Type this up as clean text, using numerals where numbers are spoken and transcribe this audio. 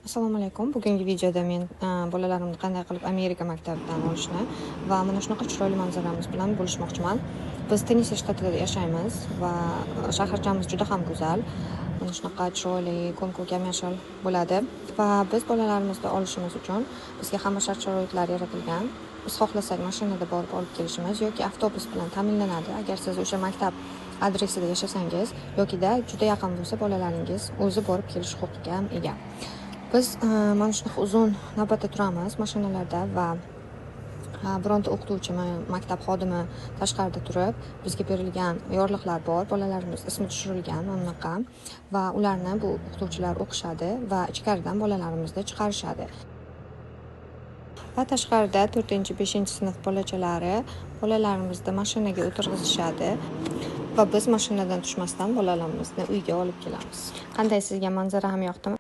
Assalomu alaykum. Bugungi videoda men bolalarimni qanday qilib Amerika maktabidan olishni va mana shunaqa chiroyli manzaramiz bilan bo'lishmoqchiman. Biz Tennessi shtatida yashaymiz va shaharchamiz juda ham go'zal. Mana shunaqa chiroyli, ko'm-ko'k yam-yashil bo'ladi va biz bolalarimizni olishimiz uchun bizga hamma shart-sharoitlar yaratilgan. Biz xohlasak mashinada borib olib kelishimiz yoki avtobus bilan ta'minlanadi. Agar siz o'sha maktab adresida yashasangiz yokida juda yaqin bo'lsa bolalaringiz o'zi borib kelish huquqiga ham ega. Biz mana shunaqa uzun navbatda turamiz mashinalarda va bironta o'qituvchi, maktab xodimi tashqarida turib, bizga berilgan yorliqlar bor. Bolalarimiz ismi tushirilgan unaqa va ularni bu o'qituvchilar o'qishadi va ichkaridan bolalarimizni chiqarishadi. Va tashqarida 4-5 sinf bolalarimizni mashinaga o'tirg'izishadi va biz mashinadan tushmasdan bolalarimizni uyga olib kelamiz. Qanday, sizga manzara ham yoqdimi?